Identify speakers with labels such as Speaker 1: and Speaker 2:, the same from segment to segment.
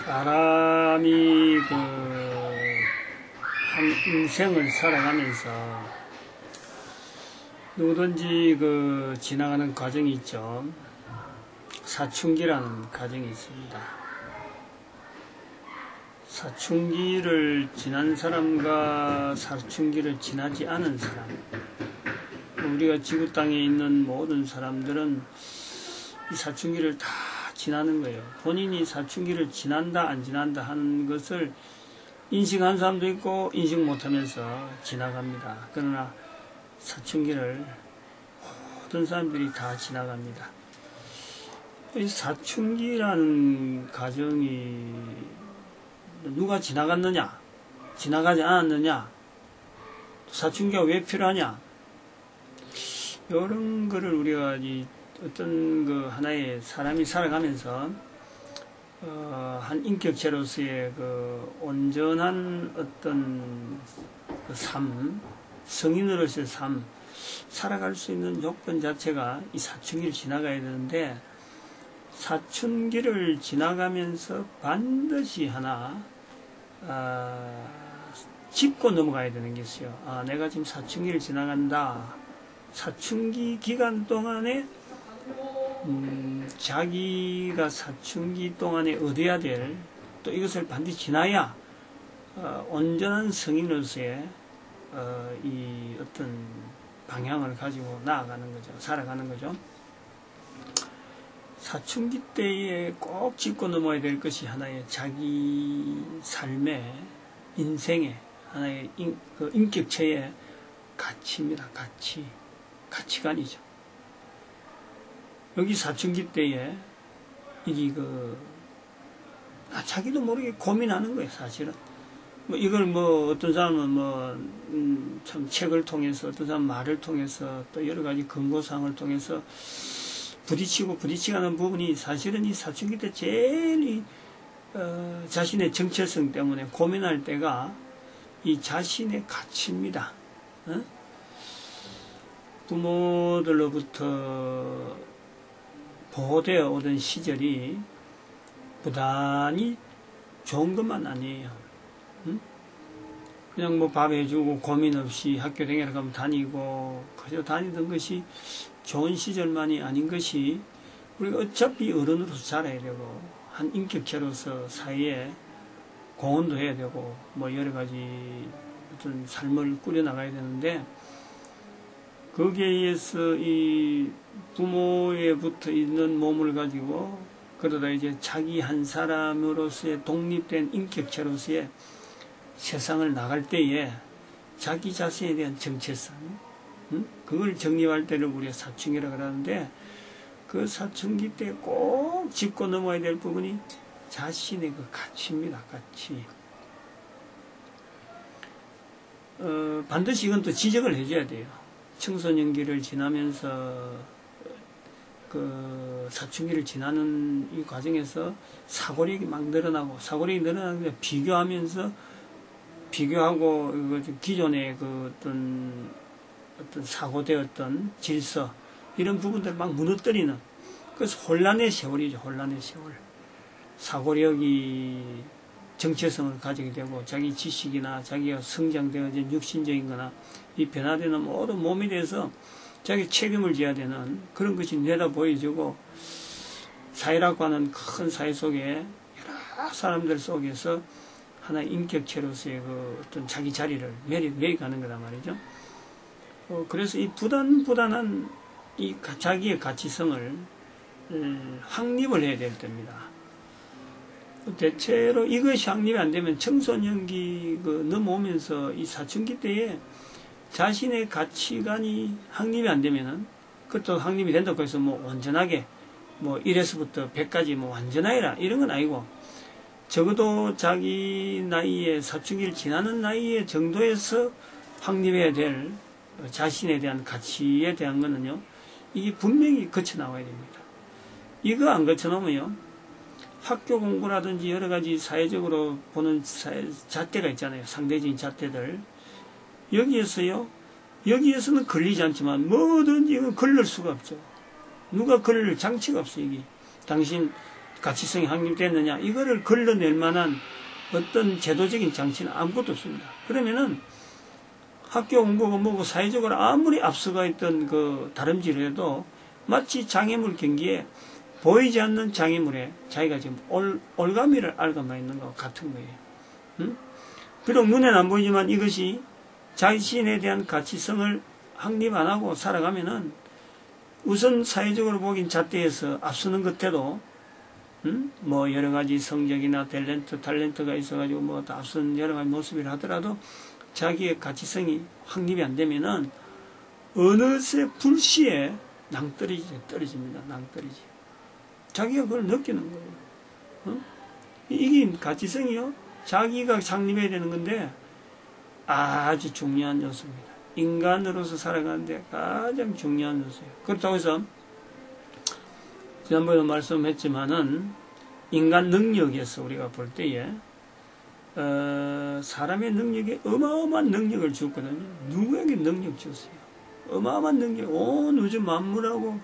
Speaker 1: 사람이 한 인생을 살아가면서 누구든지 지나가는 과정이 있죠. 사춘기라는 과정이 있습니다. 사춘기를 지난 사람과 사춘기를 지나지 않은 사람, 우리가 지구 땅에 있는 모든 사람들은 이 사춘기를 다 지나는 거예요. 본인이 사춘기를 지난다 안 지난다 하는 것을 인식한 사람도 있고 인식 못하면서 지나갑니다. 그러나 사춘기를 모든 사람들이 다 지나갑니다. 이 사춘기라는 과정이 누가 지나갔느냐, 지나가지 않았느냐, 사춘기가 왜 필요하냐, 이런 거를 우리가 어떤 하나의 사람이 살아가면서 한 인격체로서의 온전한 어떤 삶, 성인으로서의 삶, 살아갈 수 있는 요건 자체가 이 사춘기를 지나가야 되는데, 사춘기를 지나가면서 반드시 하나 짚고 넘어가야 되는 게 있어요. 내가 지금 사춘기를 지나간다. 사춘기 기간 동안에 자기가 사춘기 동안에 얻어야 될, 또 이것을 반드시 지나야 온전한 성인으로서의 이 어떤 방향을 가지고 나아가는 거죠. 살아가는 거죠. 사춘기 때에 꼭 짚고 넘어야 될 것이 하나의 자기 삶의, 인생의 하나의 인격체의 가치입니다. 가치관이죠. 여기 사춘기 때에 이게 자기도 모르게 고민하는 거예요, 사실은. 이걸 어떤 사람은 참 책을 통해서, 어떤 사람은 말을 통해서, 또 여러 가지 근거사항을 통해서 부딪히는 부분이 사실은 이 사춘기 때 제일 자신의 정체성 때문에 고민할 때가 이 자신의 가치입니다. 부모들로부터 보호되어 오던 시절이 부단히 좋은 것만 아니에요. 그냥 밥 해주고 고민 없이 학교 댕기러 가면 다니고 그저 다니던 것이 좋은 시절만이 아닌 것이, 우리가 어차피 어른으로서 자라야 되고 한 인격체로서 사회에 공헌도 해야 되고 여러 가지 어떤 삶을 꾸려나가야 되는데, 거기에 의해서 이 부모에 붙어 있는 몸을 가지고 그러다 이제 자기 한 사람으로서의 독립된 인격체로서의 세상을 나갈 때에 자기 자신에 대한 정체성, 그걸 정립할 때를 우리가 사춘기라고 하는데, 그 사춘기 때 꼭 짚고 넘어야 될 부분이 자신의 가치입니다. 가치. 반드시 이건 또 지적을 해줘야 돼요. 청소년기를 지나면서 사춘기를 지나는 이 과정에서 사고력이 막 늘어나고, 사고력이 늘어나는데 비교하고 기존의 어떤 사고되었던 질서, 이런 부분들 막 무너뜨리는, 그래서 혼란의 세월이죠. 혼란의 세월. 사고력이 정체성을 가지게 되고, 자기 지식이나 자기가 성장되어진 육신적인 거나 이 변화되는 모든 몸에 대해서 자기 책임을 져야 되는 그런 것이 내다 보여지고, 사회라고 하는 큰 사회 속에 여러 사람들 속에서 하나의 인격체로서의 어떤 자기 자리를 매여가는 거란 말이죠. 그래서 이 부단한 이 자기의 가치성을 확립을 해야 될 때입니다. 대체로 이것이 확립이 안 되면 청소년기 넘어오면서 이 사춘기 때에 자신의 가치관이 확립이 안 되면은, 그것도 확립이 된다고 해서 완전하게 1에서부터 100까지 완전하게라 이런 건 아니고, 적어도 자기 나이에, 사춘기를 지나는 나이에 정도에서 확립해야 될 자신에 대한 가치에 대한 거는요, 이게 분명히 거쳐 나와야 됩니다. 이거 안 거쳐 놓으면요, 학교 공부라든지 여러 가지 사회적으로 보는 잣대가 있잖아요. 상대적인 잣대들. 여기에서는 걸리지 않지만 뭐든지 이건 걸릴 수가 없죠. 누가 걸릴 장치가 없어요. 이게 당신 가치성이 확립됐느냐, 이거를 걸러낼 만한 어떤 제도적인 장치는 아무것도 없습니다. 그러면은 학교 공부고 뭐고 사회적으로 아무리 앞서가 있던 그 다름질을 해도 마치 장애물 경기에 보이지 않는 장애물에 자기가 지금 올가미를 앓아만 있는 것과 같은 거예요. 응? 비록 눈에는 안 보이지만 이것이 자신에 대한 가치성을 확립 안 하고 살아가면은 우선 사회적으로 보긴 잣대에서 앞서는 것에도 뭐 여러 가지 성적이나 탤런트가 있어가지고 뭐 다 앞선 여러 가지 모습이라 하더라도 자기의 가치성이 확립이 안 되면은 어느새 불시에 떨어집니다. 낭떠러지. 자기가 그걸 느끼는 거예요. 이게 가치성이요. 자기가 창립해야 되는 건데 아주 중요한 요소입니다. 인간으로서 살아가는데 가장 중요한 요소예요. 그렇다고 해서 지난번에 말씀했지만은 인간 능력에서 우리가 볼 때에 사람의 능력에 어마어마한 능력을 주었거든요. 누구에게 능력 주었어요? 어마어마한 능력, 온 우주 만물하고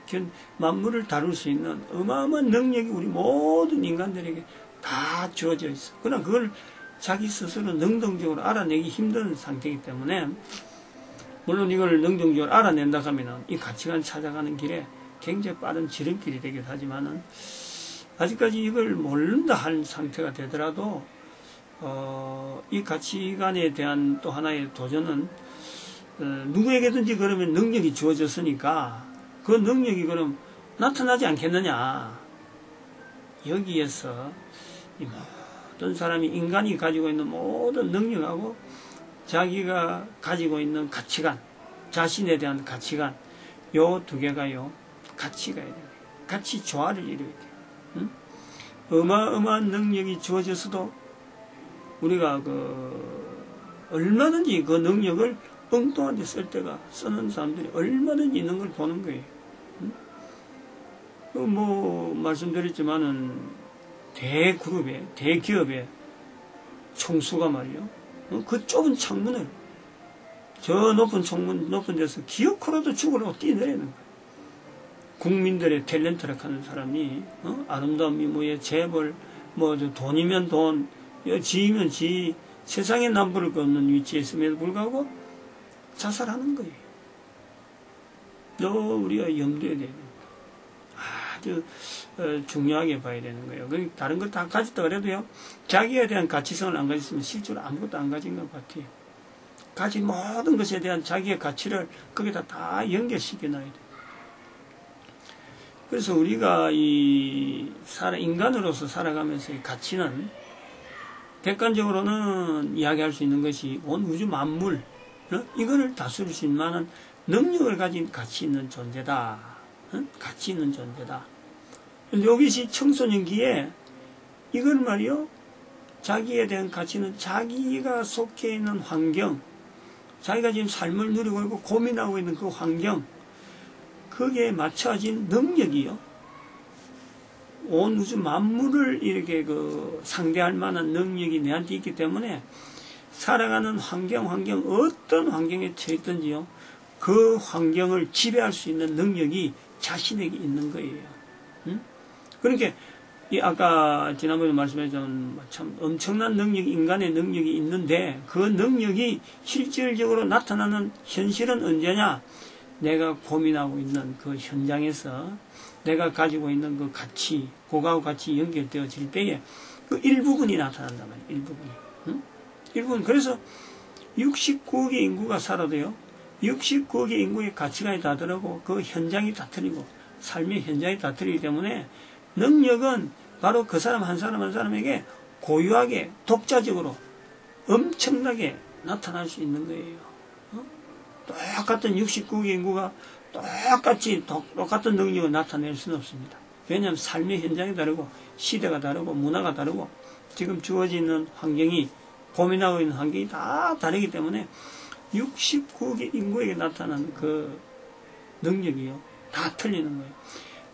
Speaker 1: 만물을 다룰 수 있는 어마어마한 능력이 우리 모든 인간들에게 다 주어져 있어. 그러나 그걸 자기 스스로 능동적으로 알아내기 힘든 상태이기 때문에, 물론 이걸 능동적으로 알아낸다 하면은 이 가치관 찾아가는 길에 굉장히 빠른 지름길이 되기도 하지만은, 아직까지 이걸 모른다 할 상태가 되더라도 이 가치관에 대한 또 하나의 도전은 누구에게든지 그러면 능력이 주어졌으니까 그 능력이 그럼 나타나지 않겠느냐. 여기에서 이 모든 사람이 인간이 가지고 있는 모든 능력하고 자기가 가지고 있는 가치관, 자신에 대한 가치관, 요 두 개가요 같이 가야 돼요. 같이 조화를 이루어야 돼요. 응? 어마어마한 능력이 주어져서도 우리가 얼마든지 그 능력을 엉뚱한 데 쓸 때가 쓰는 사람들이 얼마든지 있는 걸 보는 거예요. 뭐 말씀드렸지만은 대그룹에 대기업의 총수가 말이요, 그 좁은 창문을 저 높은 창문 높은 데서 기어코라도 죽으라고 뛰어내리는 거예요. 국민들의 탤런트라고 하는 사람이 아름다움이 뭐에 재벌 뭐 돈이면 돈, 지이면 지, 세상에 남부를 걷는 위치에 있음에도 불구하고 자살하는 거예요. 우리가 염두에 대는 아주 중요하게 봐야 되는 거예요. 다른 걸 다 가졌다 그래도요, 자기에 대한 가치성을 안 가졌으면 실제로 아무것도 안 가진 것 같아요. 가진 모든 것에 대한 자기의 가치를 거기다 다 연결시켜 놔야 돼요. 그래서 우리가 인간으로서 살아가면서 이 가치는 객관적으로는 이야기할 수 있는 것이 온 우주 만물, 이거를 다스릴 수 있는 만한 능력을 가진 가치 있는 존재다. 가치 있는 존재다. 여기서 청소년기에 이걸 말이요, 자기에 대한 가치는 자기가 속해 있는 환경, 자기가 지금 삶을 누리고 있고 고민하고 있는 그 환경, 거기에 맞춰진 능력이요, 온 우주 만물을 이렇게 상대할 만한 능력이 내한테 있기 때문에 살아가는 환경 어떤 환경에 처했든지요, 그 환경을 지배할 수 있는 능력이 자신에게 있는 거예요. 그러니까 아까 지난번에 말씀했던 참 엄청난 능력이, 인간의 능력이 있는데 그 능력이 실질적으로 나타나는 현실은 언제냐? 내가 고민하고 있는 그 현장에서 내가 가지고 있는 그 가치, 그거하고 같이 연결되어질 때에 그 일부분이 나타난단 말이에요. 일부분이. 일부분. 그래서 69억의 인구가 살아도요, 69억의 인구의 가치관이 다르고 그 현장이 다 틀리고 삶의 현장이 다 틀리기 때문에 능력은 바로 그 사람 한 사람 한 사람에게 고유하게 독자적으로 엄청나게 나타날 수 있는 거예요. 똑같은 69억의 인구가 똑같이 똑같은 능력을 나타낼 수는 없습니다. 왜냐하면 삶의 현장이 다르고 시대가 다르고 문화가 다르고 지금 주어지는 환경이, 고민하고 있는 환경이 다 다르기 때문에 69억의 인구에게 나타나는 그 능력이요, 다 틀리는 거예요.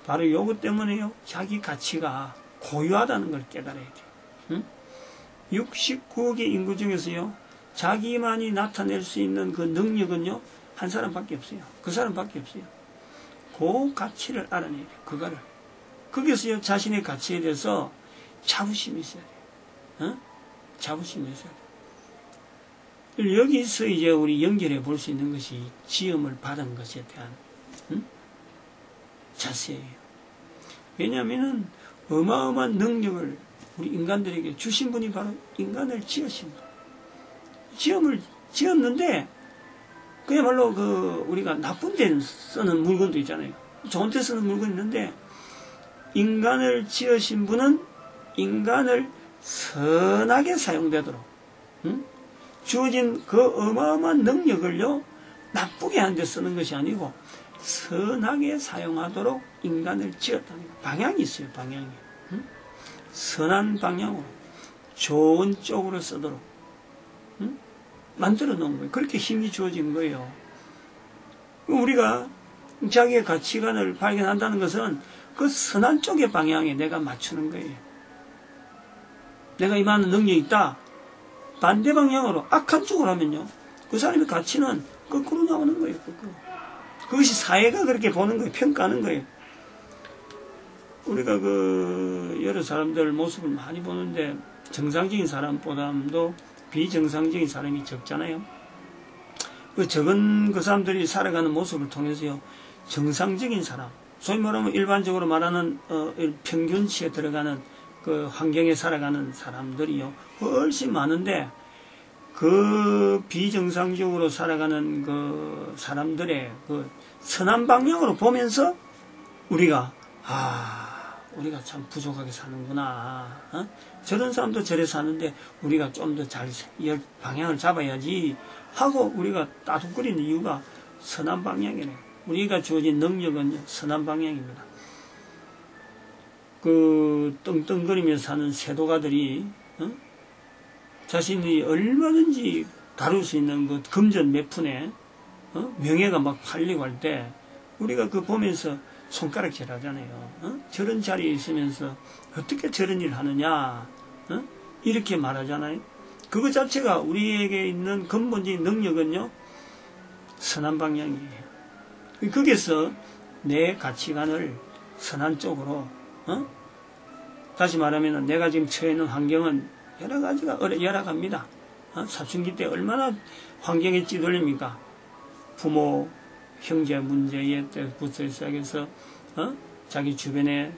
Speaker 1: 바로 요것 때문에요, 자기 가치가 고유하다는 걸 깨달아야 돼요. 69억의 인구 중에서요, 자기만이 나타낼 수 있는 그 능력은요, 한 사람밖에 없어요. 그 사람밖에 없어요. 그 가치를 알아내야 돼요. 그거를. 거기서 자신의 가치에 대해서 자부심이 있어야 돼요. 어? 자부심이 있어야 돼요. 여기서 이제 우리 연결해 볼 수 있는 것이 지음을 받은 것에 대한 자세예요. 왜냐하면 어마어마한 능력을 우리 인간들에게 주신 분이 바로 인간을 지으신 분. 지음을 지었는데 그야말로 우리가 나쁜 데 쓰는 물건도 있잖아요. 좋은 데 쓰는 물건이 있는데 인간을 지으신 분은 인간을 선하게 사용되도록 주어진 그 어마어마한 능력을요 나쁘게 하는 데 쓰는 것이 아니고 선하게 사용하도록 인간을 지었다는 거예요. 방향이 있어요. 방향이. 선한 방향으로 좋은 쪽으로 쓰도록 만들어 놓은 거예요. 그렇게 힘이 주어진 거예요. 우리가 자기의 가치관을 발견한다는 것은 그 선한 쪽의 방향에 내가 맞추는 거예요. 내가 이만한 능력이 있다. 반대 방향으로 악한 쪽으로 하면요. 그 사람의 가치는 거꾸로 나오는 거예요. 거꾸로. 그것이 사회가 그렇게 보는 거예요. 평가하는 거예요. 우리가 여러 사람들 모습을 많이 보는데 정상적인 사람보다도 비정상적인 사람이 적잖아요. 적은 그 사람들이 살아가는 모습을 통해서요. 정상적인 사람, 소위 말하면 일반적으로 말하는 평균치에 들어가는 그 환경에 살아가는 사람들이요. 훨씬 많은데 그 비정상적으로 살아가는 그 사람들의 그 선한 방향으로 보면서 우리가 우리가 참 부족하게 사는구나. 저런 사람도 저래 사는데 우리가 좀 더 잘 방향을 잡아야지 하고 우리가 따뜻거리는 이유가 선한 방향이네. 우리가 주어진 능력은 선한 방향입니다. 떵떵거리며 사는 세도가들이 자신이 얼마든지 다룰 수 있는 그 금전 몇 푼에 명예가 막 팔리고 할 때 우리가 보면서 손가락질 하잖아요. 저런 자리에 있으면서 어떻게 저런 일을 하느냐 이렇게 말하잖아요. 그거 자체가 우리에게 있는 근본적인 능력은요 선한 방향이에요. 거기서 내 가치관을 선한 쪽으로 다시 말하면 내가 지금 처해 있는 환경은 여러 가지가 열악합니다. 사춘기 때 얼마나 환경에 찌들립니까? 부모, 형제 문제에 때부터 시작해서 자기 주변에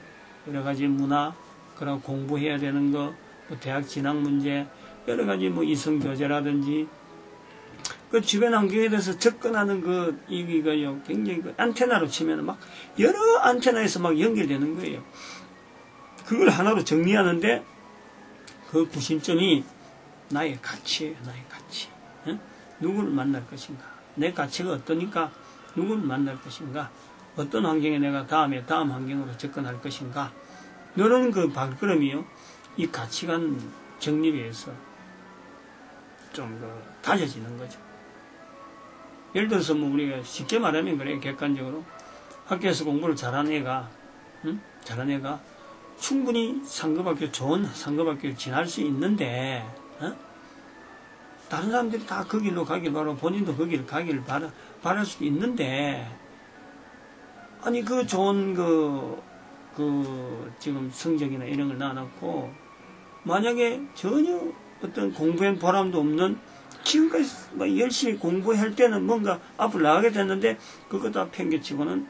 Speaker 1: 여러 가지 문화, 그리고 공부해야 되는 거, 대학 진학 문제, 여러 가지 이성 교제라든지 그 주변 환경에 대해서 접근하는 이거요 굉장히 안테나로 치면 막 여러 안테나에서 막 연결되는 거예요. 그걸 하나로 정리하는데 그 구심점이 나의 가치예요. 나의 가치. 누구를 만날 것인가? 내 가치가 어떠니까 누구를 만날 것인가? 어떤 환경에 내가 다음 환경으로 접근할 것인가? 이런 발걸음이요. 이 가치관 정립에 의해서 좀 다져지는 거죠. 예를 들어서 우리가 쉽게 말하면 그래요. 객관적으로 학교에서 공부를 잘하는 애가 충분히 좋은 상급학교를 지날 수 있는데 다른 사람들이 다 그 길로 가길 바라고 본인도 그 길을 가기를 바랄 수도 있는데 아니 좋은 지금 성적이나 이런 걸 낳아놓고 만약에 전혀 어떤 공부엔 보람도 없는 지금까지 열심히 공부할 때는 뭔가 앞으로 나가게 됐는데 그거 다 팽개치고는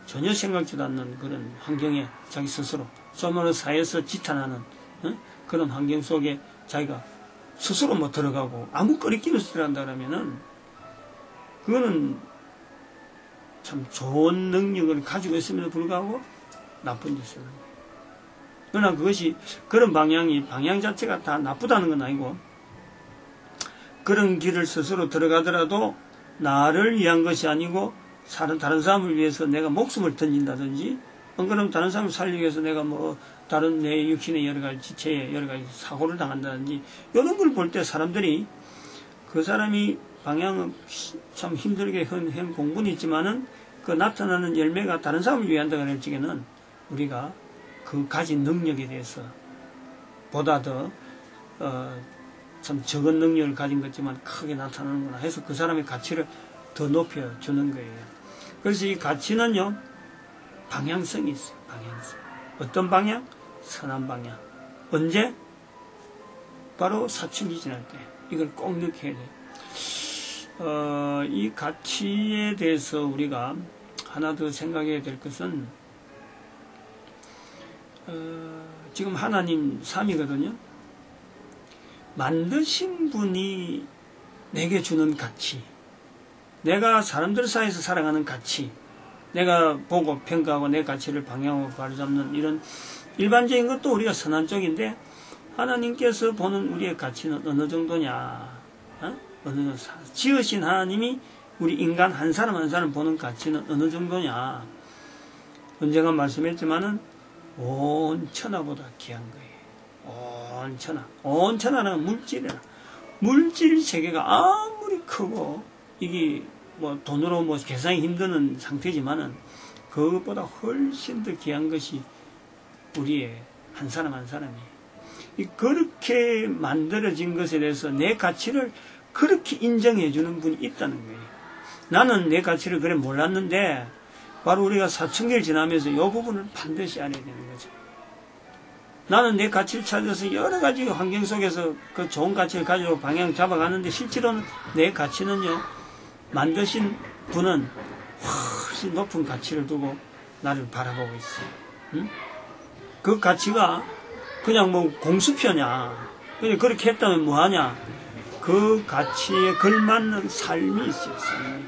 Speaker 1: 전혀 생각지도 않는 그런 환경에 자기 스스로 소말로 사회에서 지탄하는 그런 환경 속에 자기가 스스로 들어가고 아무 거리끼리 한다 그러면은 그거는 참 좋은 능력을 가지고 있음에도 불구하고 나쁜 짓을 하는 거예요. 그러나 그것이 그런 방향 자체가 다 나쁘다는 건 아니고 그런 길을 스스로 들어가더라도 나를 위한 것이 아니고 다른 사람을 위해서 내가 목숨을 던진다든지 그럼 다른 사람을 살리기 위해서 내가 다른 내 육신의 여러 가지 지체에 여러 가지 사고를 당한다든지 이런 걸 볼 때 사람들이 그 사람이 방향은 참 힘들게 한 공부는 있지만은 그 나타나는 열매가 다른 사람을 위한다 그럴 적에는 우리가 그 가진 능력에 대해서 보다 더 참 적은 능력을 가진 것지만 크게 나타나는구나 해서 그 사람의 가치를 더 높여주는 거예요. 그래서 이 가치는요 방향성이 있어요. 방향성. 어떤 방향? 선한 방향. 언제? 바로 사춘기 지날 때. 이걸 꼭 느껴야 돼요. 이 가치에 대해서 우리가 하나 더 생각해야 될 것은 지금 하나님 3이거든요. 만드신 분이 내게 주는 가치, 내가 사람들 사이에서 살아가는 가치, 내가 보고 평가하고 내 가치를 방향으로 바로잡는 이런 일반적인 것도 우리가 선한 쪽인데, 하나님께서 보는 우리의 가치는 어느 정도냐? 지으신 하나님이 우리 인간 한 사람 한 사람 보는 가치는 어느 정도냐? 언젠가 말씀했지만은 온 천하보다 귀한 거예요. 온 천하. 온 천하는 물질이라. 물질 세계가 아무리 크고 이게 뭐 돈으로 뭐 계산이 힘드는 상태지만은 그것보다 훨씬 더 귀한 것이 우리의 한 사람 한 사람이. 그렇게 만들어진 것에 대해서 내 가치를 그렇게 인정해 주는 분이 있다는 거예요. 나는 내 가치를 그래 몰랐는데 바로 우리가 사춘기를 지나면서 이 부분을 반드시 알아야 되는 거죠. 나는 내 가치를 찾아서 여러 가지 환경 속에서 그 좋은 가치를 가지고 방향 잡아가는데, 실제로는 내 가치는요, 만드신 분은 훨씬 높은 가치를 두고 나를 바라보고 있어요. 응? 그 가치가 그냥 뭐 공수표냐, 그냥 그렇게 했다면 뭐하냐, 그 가치에 걸맞는 삶이 있어요. 삶이.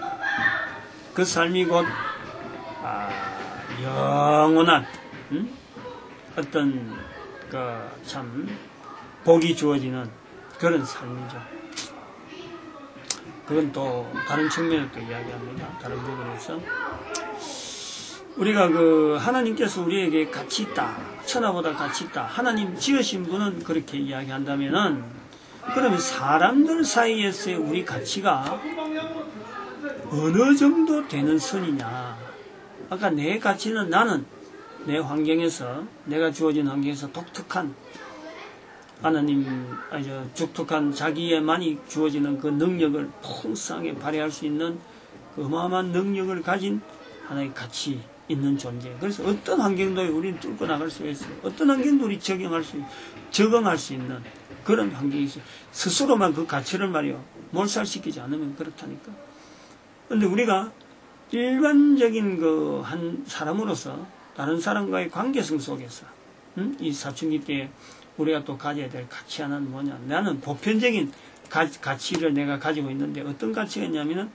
Speaker 1: 그 삶이 곧 영원한 어떤 참 복이 주어지는 그런 삶이죠. 그건 또 다른 측면을 또 이야기합니다. 다른 부분에서 우리가 하나님께서 우리에게 가치 있다, 천하보다 가치 있다, 하나님 지으신 분은 그렇게 이야기한다면은, 그러면 사람들 사이에서의 우리 가치가 어느 정도 되는 선이냐? 아까 내 가치는 나는 내 환경에서, 내가 주어진 환경에서 독특한 독특한 자기에만이 주어지는 그 능력을 풍성하게 발휘할 수 있는 그 어마어마한 능력을 가진 하나의 가치 있는 존재. 그래서 어떤 환경도 우리는 뚫고 나갈 수가 있어요. 어떤 환경도 우리 적응할 수 있는 그런 환경이 있어요. 스스로만 그 가치를 말이요, 몰살시키지 않으면 그렇다니까. 근데 우리가 일반적인 한 사람으로서 다른 사람과의 관계성 속에서 이 사춘기 때 우리가 또 가져야 될 가치 하나는 뭐냐? 나는 보편적인 가치를 내가 가지고 있는데, 어떤 가치가 있냐면은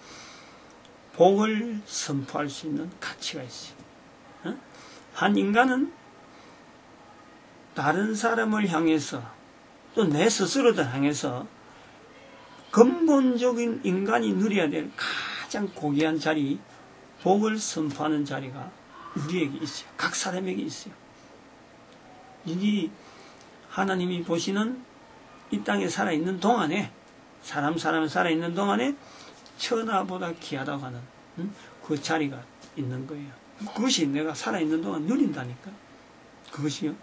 Speaker 1: 복을 선포할 수 있는 가치가 있어요. 한 인간은 다른 사람을 향해서 또 내 스스로를 향해서 근본적인 인간이 누려야 될 가장 고귀한 자리, 복을 선포하는 자리가 우리에게 있어요. 각 사람에게 있어요. 이게 하나님이 보시는 이 땅에 살아있는 동안에, 사람 살아있는 동안에 천하보다 귀하다고 하는 그 자리가 있는 거예요. 그것이 내가 살아있는 동안 누린다니까. 그것이요.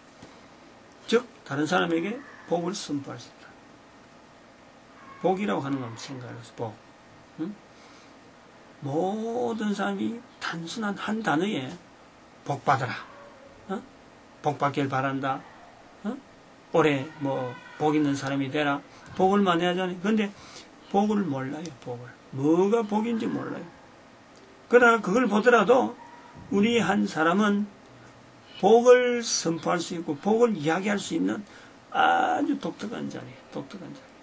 Speaker 1: 즉 다른 사람에게 복을 선포할 수 있다. 복이라고 하는 건 생각해서 복. 모든 사람이 단순한 한 단어에 복 받아라, 복 받길 바란다, 올해 복 있는 사람이 되라, 복을 많이 하잖아요. 그런데 복을 몰라요. 뭐가 복인지 몰라요. 그러나 그걸 보더라도 우리 한 사람은 복을 선포할 수 있고 복을 이야기할 수 있는 아주 독특한 자리,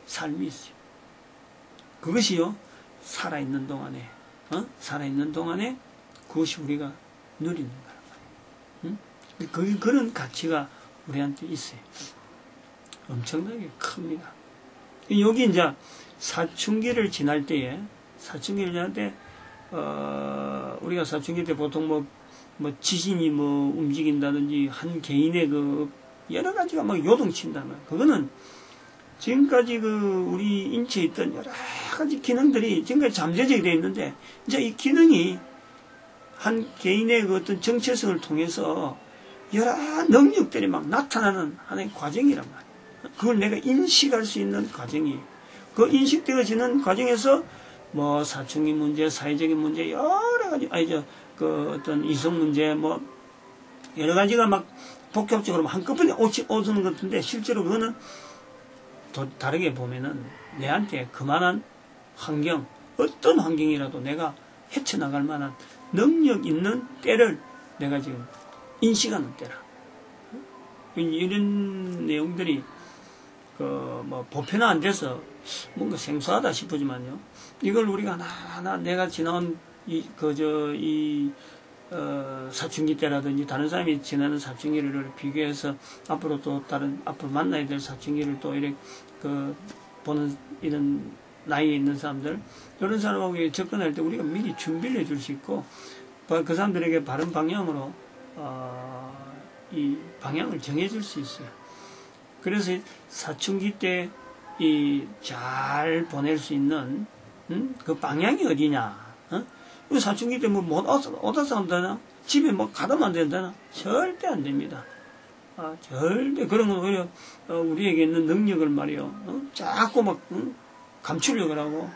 Speaker 1: 삶이 있어요. 그것이요, 살아있는 동안에 그것이 우리가 누리는 거란 말이에요. 그런 가치가 우리한테 있어요. 엄청나게 큽니다. 여기 이제 사춘기를 지날 때 우리가 사춘기 때 보통 지진이 움직인다든지 한 개인의 여러 가지가 요동친다는, 그거는 지금까지 우리 인체에 있던 여러 가지 기능들이 지금까지 잠재적이 되어 있는데, 이제 이 기능이 한 개인의 어떤 정체성을 통해서 여러 능력들이 나타나는 하나의 과정이란 말이에요. 그걸 내가 인식할 수 있는 과정이에요. 그 인식되어지는 과정에서 사춘기 문제, 사회적인 문제, 여러 가지, 어떤 이성 문제, 여러 가지가 막 복합적으로 한꺼번에 오는 것 같은데 실제로 그거는 다르게 보면은 내한테 그만한 환경, 어떤 환경이라도 내가 헤쳐나갈 만한 능력 있는 때를 내가 지금 인식하는 때라. 이런 내용들이 뭐 보편화 안 돼서 뭔가 생소하다 싶으지만요. 이걸 우리가 하나하나 내가 지나온 사춘기 때라든지 다른 사람이 지나는 사춘기를 비교해서 앞으로 만나야 될 사춘기를 또 이렇게 보는 이런 나이에 있는 사람들, 이런 사람하고 접근할 때 우리가 미리 준비를 해줄 수 있고, 그 사람들에게 바른 방향으로 이 방향을 정해줄 수 있어요. 그래서 사춘기 때 잘 보낼 수 있는 그 방향이 어디냐? 사춘기 때 못 얻어서 안 되나? 집에 뭐 가다만 안 된다나? 절대 안 됩니다. 절대 그런 건 오히려 우리에게 있는 능력을 말이요. 자꾸 막 감추려고 하고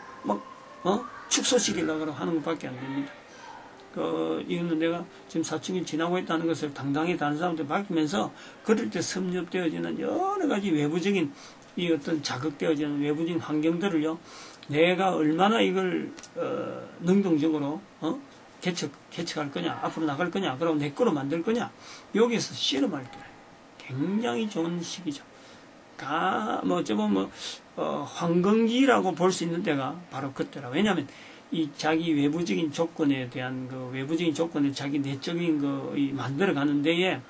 Speaker 1: 축소시키려고 하는 것밖에 안 됩니다. 이거는 내가 지금 사춘기 지나고 있다는 것을 당당히 다른 사람한테 맡기면서 그럴 때 섭렵되어지는 여러 가지 외부적인 이 어떤 자극되어지는 외부적인 환경들을요, 내가 얼마나 이걸 능동적으로 개척할 거냐, 앞으로 나갈 거냐, 그럼 내 거로 만들 거냐, 여기에서 실험할 때 굉장히 좋은 시기죠. 황금기라고 볼 수 있는 때가 바로 그때라. 왜냐하면 이 자기 외부적인 조건에 대한 외부적인 조건을 자기 내적인 만들어가는 데에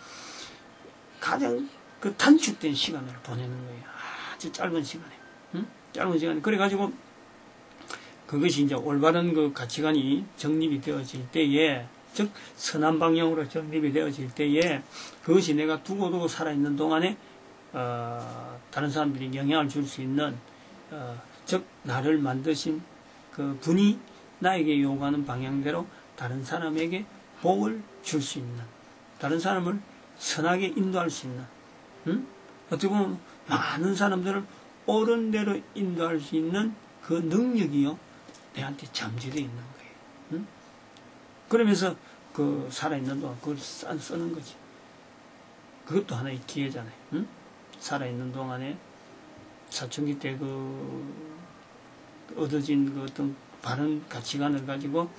Speaker 1: 가장 단축된 시간을 보내는 거예요. 아주 짧은 시간에. 짧은 시간에. 그래가지고 그것이 이제 올바른 가치관이 정립이 되어질 때에, 즉, 선한 방향으로 정립이 되어질 때에 그것이 내가 두고두고 살아있는 동안에, 다른 사람들이 영향을 줄 수 있는, 즉, 나를 만드신 그 분이 나에게 요구하는 방향대로 다른 사람에게 복을 줄 수 있는, 다른 사람을 선하게 인도할 수 있는, 어떻게 보면 많은 사람들을 옳은 대로 인도할 수 있는 그 능력이요, 내한테 잠재되어 있는 거예요. 그러면서 살아있는 동안 그걸 쓰는 거지. 그것도 하나의 기회잖아요. 살아있는 동안에 사춘기 때 얻어진 어떤 바른 가치관을 가지고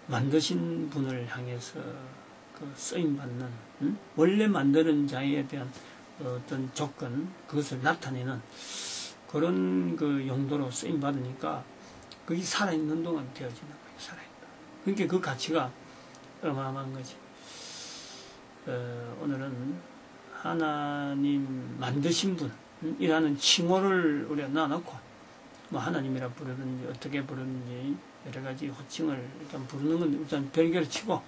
Speaker 1: 만드신 분을 향해서 쓰임받는, 원래 만드는 자에 대한 어떤 조건, 그것을 나타내는 그런 용도로 쓰임받으니까 그게 살아있는 동안 되어지는 거예요. 살아있다. 그러니까 그 가치가 어마어마한 거지. 오늘은 하나님 만드신 분이라는 칭호를 우리가 놔놓고, 하나님이라 부르든지 어떻게 부르든지 여러 가지 호칭을 일단 부르는 건 일단 별개로 치고,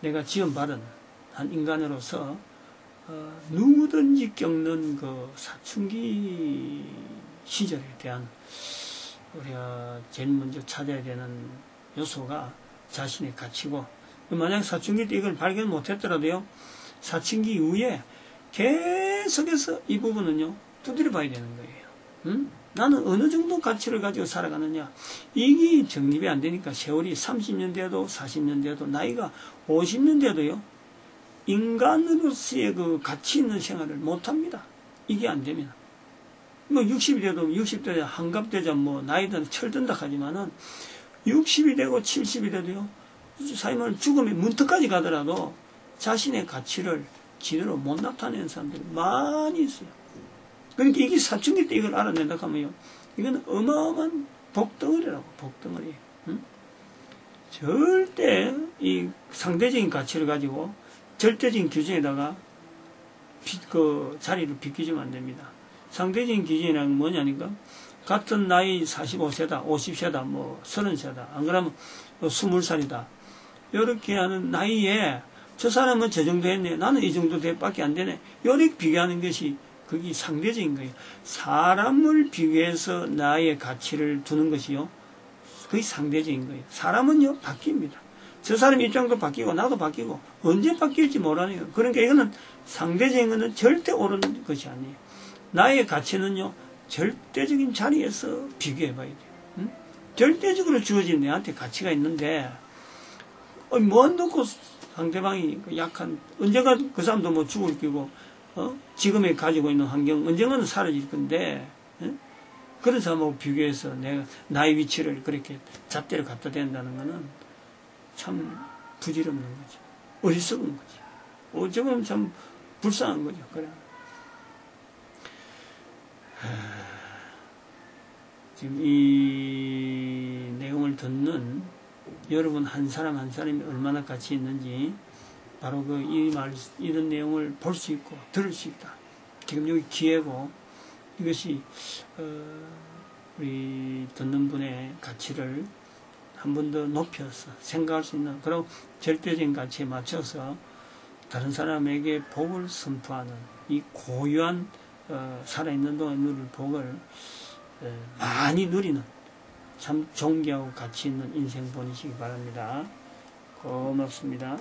Speaker 1: 내가 지원받은 한 인간으로서 누구든지 겪는 사춘기 시절에 대한 우리가 제일 먼저 찾아야 되는 요소가 자신의 가치고, 만약 사춘기 때 이걸 발견 못했더라도요, 사춘기 이후에 계속해서 이 부분은요, 두드려 봐야 되는 거예요. 나는 어느 정도 가치를 가지고 살아가느냐. 이게 정립이 안 되니까 세월이 30년 돼도 40년 돼도 나이가 50년 돼도요, 인간으로서의 가치 있는 생활을 못합니다. 이게 안 되면. 60이 돼도 60대 한갑되자 나이든 철든다 하지만은 60이 되고 70이 돼도요, 삶을 죽음의 문턱까지 가더라도 자신의 가치를 제대로 못 나타내는 사람들이 많이 있어요. 그러니까 이게 사춘기 때 이걸 알아낸다 하면요, 이건 어마어마한 복덩어리라고, 복덩어리. 절대 이 상대적인 가치를 가지고 절대적인 규정에다가 자리를 비키지면 안 됩니다. 상대적인 기준이란 뭐냐니까, 같은 나이 45세다, 50세다, 30세다, 안 그러면 20살이다. 이렇게 하는 나이에 저 사람은 저 정도 했네, 나는 이 정도 밖에 안 되네, 이렇게 비교하는 것이 그게 상대적인 거예요. 사람을 비교해서 나의 가치를 두는 것이요, 그게 상대적인 거예요. 사람은요, 바뀝니다. 저 사람 입장도 바뀌고 나도 바뀌고 언제 바뀔지 모르네요. 그러니까 이거는 상대적인 것은 절대 옳은 것이 아니에요. 나의 가치는요, 절대적인 자리에서 비교해 봐야 돼요. 절대적으로 주어진 내한테 가치가 있는데, 뭐 놓고 상대방이 약한, 언젠가 그 사람도 뭐 죽을 끼고, 지금에 가지고 있는 환경, 언젠가는 사라질 건데, 그런 사람하고 비교해서 내가 나의 위치를 그렇게 잣대를 갖다 댄다는 거는 참 부질없는 거죠. 어리석은 거죠. 어쩌면 참 불쌍한 거죠. 그래. 지금 이 내용을 듣는 여러분 한 사람 한 사람이 얼마나 가치 있는지 바로 이런 내용을 볼 수 있고 들을 수 있다. 지금 여기 기회고 이것이 우리 듣는 분의 가치를 한 번 더 높여서 생각할 수 있는 그런 절대적인 가치에 맞춰서 다른 사람에게 복을 선포하는 이 고유한 살아있는 동안 누릴 복을 많이 누리는 참 존귀하고 가치 있는 인생 보내시기 바랍니다. 고맙습니다.